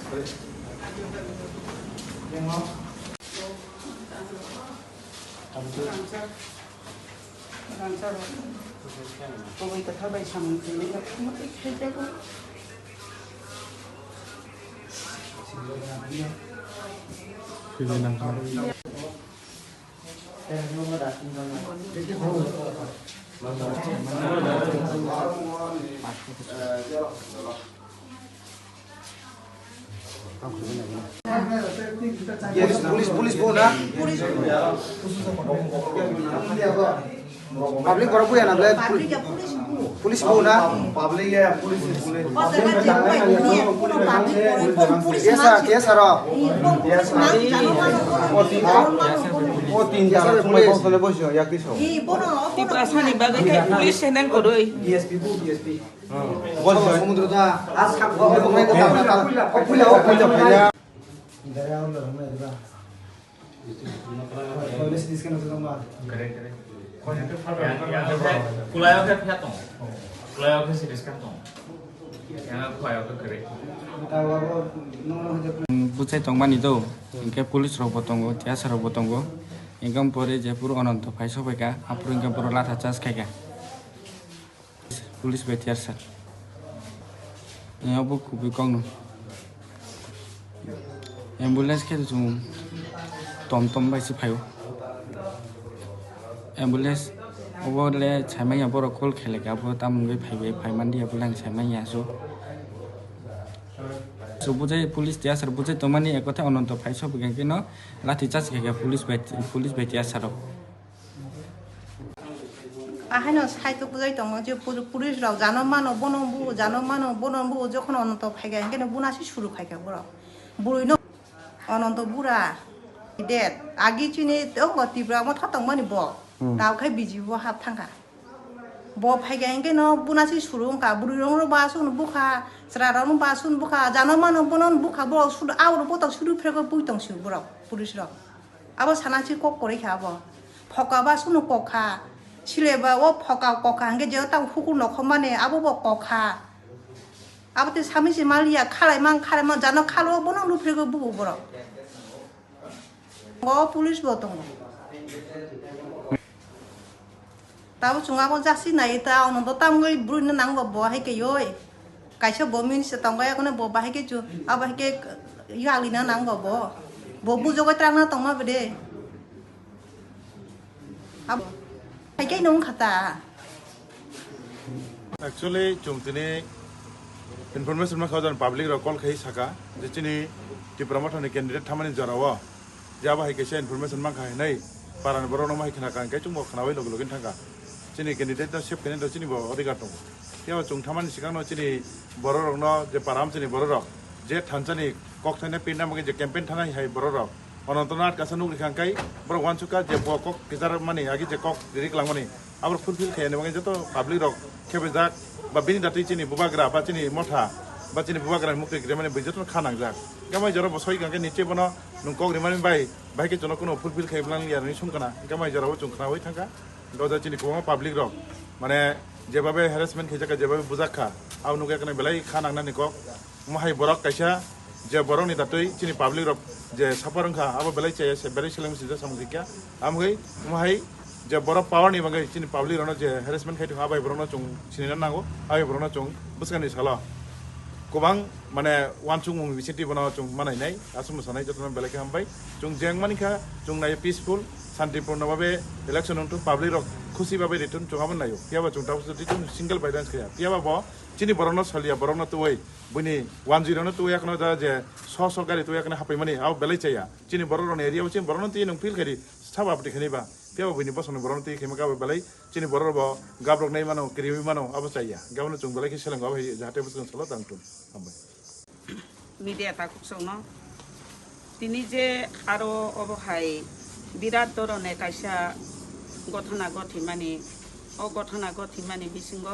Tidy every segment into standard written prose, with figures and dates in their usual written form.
Tôi có thao bài sầm thì nó không ít thế chứ cũngคือในนังครับपुलिस बोला public करो पुया ना black police बोला public है पुलिस क्या सारा ओ तीन चार पुलिस बोले बोलो या किसो di perasaan bagai kayak polis yang kodoi DSP bu DSP बोलो समुद्र था आज खाप वो तो मैं कहता हूँ police dari awal lah ramai juga. Polis di sini sudah mah. Keren. Kulayau ke pihak tong, kulayau ke sini sekarang tong, yang kulayau ke keren. Tahu aku nunggu aja. Bucai tong mani tu, ingkar polis robot tonggo, tiasa robot tonggo, ingkar pore Jaipur ononto, paiso beka, apur ingkar pore latah cas kaya. Polis betiasa. Yang abu kubi kong no. Ambulance ke tu tom baisi payo. Ambulance obo le chamai abo rokol khele ka abo tamungoi phai mandi abo lang chamai aso. So bujai police dia sar bujai tomani ekotha ononto phaiso begen kino lathi chas ke police betia saro. আহেন সাইতো বুঝাই দङ যে পুলিশরাও জানো মানো বনবু যখন অনন্ত ফাইগা কেন বুনাসি শুরু খাইগা বড় বুড়িনো অনন্ত বুড়া ডেট আগি চিনি দङ তিব্রা ম থাতং মানি ব দাও খাই বিজি ব হাব থাঙ্গা ব ফাইগা কেন বুনাসি শুরু কা বুড়িরং বাসুন বুখা স্রারং বাসুন বুখা জানো মানো বনন বুখা ব শুরু আউর বত শুরু ফ্রেগো বুইতং সু বড় পুলিশরাও আবো সানাচি কক করে খাবো ফকাবা শুনো কখা Sileba wo phoka koka angge je tang huku no khomane abo bo koka abate sami si malia khalai mang jano khalo bono lu frego bu boro ngo police bo tong tabu chunga bo jasi nai ta ono do tam ngoi brun nang bo hai ke yoi kaisa bo min se tong ga kono bo ba hai ke chu aba hai ke yali na nang bo bu jo ga trang na tong ma bede Kayak nung kata. Actually, cuma information mah kau jangan public recall kai saka. Jadi ni di promoter ni candidate thamani jarawa. Jawab hai kisah information mah kai nai. Paran baru nama hai kena kan kai cuma kenawai login thangka. Jadi candidate tu siap candidate jadi bawa odi kartu. Tiada cuma thamani sekarang no jadi baru orang no je param jadi baru orang. Je thanca ni kok thane pindah mungkin je campaign thana hai baru orang. Onontonat kasanuk dikhangkai bro wan suka je bokok kijar mani agi je kok dirik lang mani abro fulfill khayane bangai joto public rok khebe jak ba bini dati chini bubagra ba chini motha ba chini bubagra mukti gre mani bijoto khanang jak gamai jaro bosoi gangke niche bono nungkok rimani bai ke jono kono fulfill khayblang yar ni sungkana gamai jaro chungkhana hoi thangka doja chini ko public rok mane jebabe harassment khejaka jebabe bujakha au nuge kana belai khanang na ni kok mahai borok kaisa je borok ni datoi chini public rok je saparangka abo belai chaya se belai selang sida samudikya amgai mahai je borok power ni bangai chini public rono je harassment khai thwa bai borok chung sinina nango abai borok chung buskani sala kobang mane wansung mung visiti bono chung manai nai asum sanai jotna belai ka hambai chung jeng manika chung nai peaceful শান্তিপূর্ণ ভাবে election উন্টু public rock খুশি ভাবে return চঙাবন নাইও পিয়াবা chung tapu sudi chung single by dance kaya piaba bo chini borono salia borono tuoi buni 10 no tuoi akno da je so gari tuoi akno hapai mani au belai chaya chini borono area uchin borono ti nung feel kari saba apti khani ba piaba buni bosono borono ti khema ga belai chini borono bo gabrok nai mano krimi mano abo chaya gabno chung belai ki selang ga jahate busung salo tangtum ambai media ta kusono tini je aro obo hai বিরাট ধরনের কাইসা গঠনা গঠিমানি অগঠনা গঠিমানি বিসিঙ্গ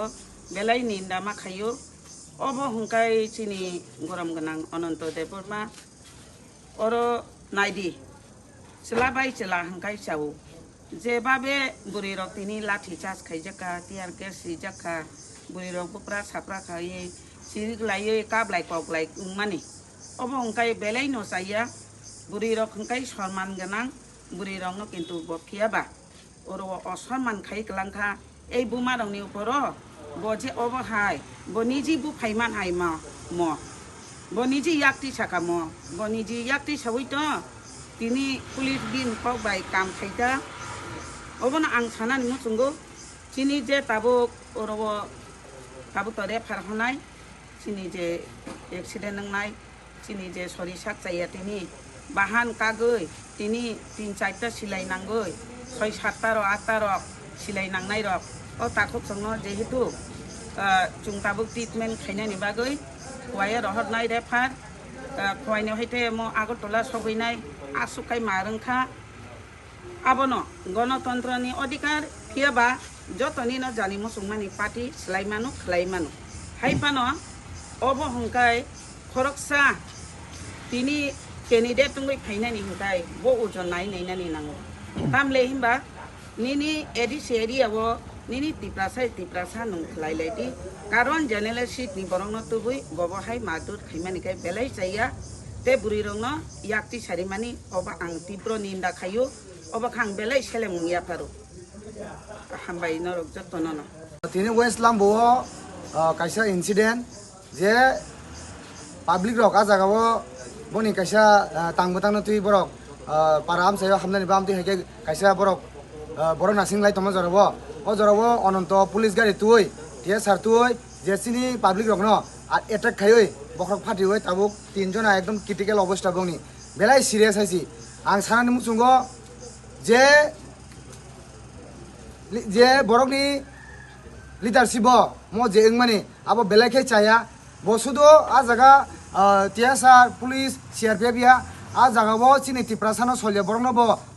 বেলাই নিন্দা মাখাইও of হুঙ্কাই চিনি গরম গোনাং অনন্ত Debbarma or নাইদি চেলাবাই চেলা হুঙ্কাই চাও যেভাবে বুড়ি rock তিনি লাঠি চার্জ খাইজাকা টিয়ার গ্যাস সিজাকা বুড়ি রক বুপ্রা সাপ্রা খাইয়ে সিরিক লাইয়ে কাবলাই কগলাই মানি অব হংকাই বেলাই ন চাইয়া বুড়ি রক হংকাই সম্মান গোনাং বুড়ি রং কিন্তু বকিয়াবা ওর অসম্মান খাই গলাংখা এই বুমা রংনি উপর বজে অবহাই বনিজি বু ফাইমান হাই ম বনিজি ইয়াকটি সাকা বনিজি ইয়াকটি সবই তো তিনি পুলিশ বিন পাই কাম খাইতা অবনা আং সানানি মুসুঙ্গো চিনি যে তাবুক ওরব তাবুক তরে ফারহনাই চিনি যে एक्सिडेंट नांनाय चिनि जे सरि साक जाया तिनि बाहान कागै तिनि 3-4टा सिलाई नांगै 6-7टा र 8टा र सिलाई नांनाय र ओ ताखौ संनो जेहेतु चुंताबु ट्रिटमेंट खायनायनि बागै हवाया रहरनाय रेफार फरायनायाव हायते म आगरतला सफैनाय आसुखाय मारोंखा आबनो गणतन्त्रनि अधिकार फियाबा जतनि न जानि मुसुंमानि पार्टी सिलायमानु खलायमानु हायपानो अब हंकाय खरकसा तिनी कैंडिडेट तुंगै फाइनानि हंकाय बो ओजन नायनायनानि नांगौ तामले हिमबा निनी एडिस एरियावो निनी तिप्रासा नंखलायलायदि कारण जनरल सीट नि बरंनो तुबै गबहाय मादुर खैमानिखाय बेलाय जाया ते बुरि रंनो याक्ति सारिमानि अब आं तीव्र निंदा खायो अब खां बेलाय सेलेमुंगिया फारो हामबाय नरक जतननो तिनी वेस्ट लाम्बो कायसा इन्सिडेंट जे पाब्लिक रक आ जागाव बनि कायसा तांबो तुइ बरक पाराम सायाव हामनानि बाम तुइ हेके कायसा बरक बर नासिंलाय तमा जराव ओ जराव अनंत पुलिस गाड़ी तुइ ते सार तुइ जेसिनि पाब्लिक रक न अटैक खायै बखरक फाटियै ताबुक 3 जना एकदम क्रिटिकल अवस्था बंनि बेलाय सिरियास हाइसि आं सानानि मुसुंगो जे बरकनि लिडारशिप म जे माने अब बेलायखे चाया बसुदो आ जगह टीएसआर पुलिस सीआरपीएफ या आ जगह वो चिनि तिप्रासानो सलिया बरंनो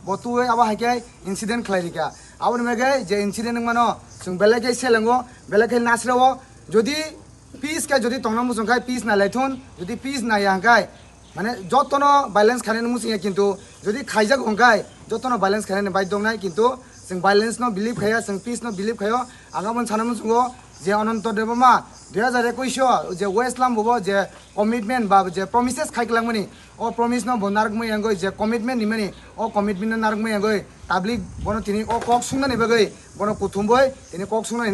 बतुए अब हाइके इंसिडेंट खलायरिका अब मेगे जे इंसिडेंट मानो जों बेलायखे सेलेंगो बेलायखे नासरावो जदि पीस का जदि तंगना मुसंखाय पीस ना लायथुन जदि पीस ना यांखाय माने जतनो बैलेंस खानायनि मुसिया किन्तु जदि खाइजाक हंखाय जतनो बैलेंस खानायनि बाय दंनाय किन्तु जों बैलेंस नो बिलीव खाया जों पीस नो बिलीव खायो आगामन सानामु सुंगो जे अनंत देवमा 2021 जे वेस्ट लाम्बो जे कमिटमेंट बा जे प्रमिसेस खाइकलांमनि ओ प्रमिस नो बनारगमै यांगै जे कमिटमेंट निमनि ओ कमिटमेंट नारगमै यांगै ताब्लिक बनो तिनि ओ कक सुंनानि बागै बनो कुथुमबै तिनि कक सुंनानि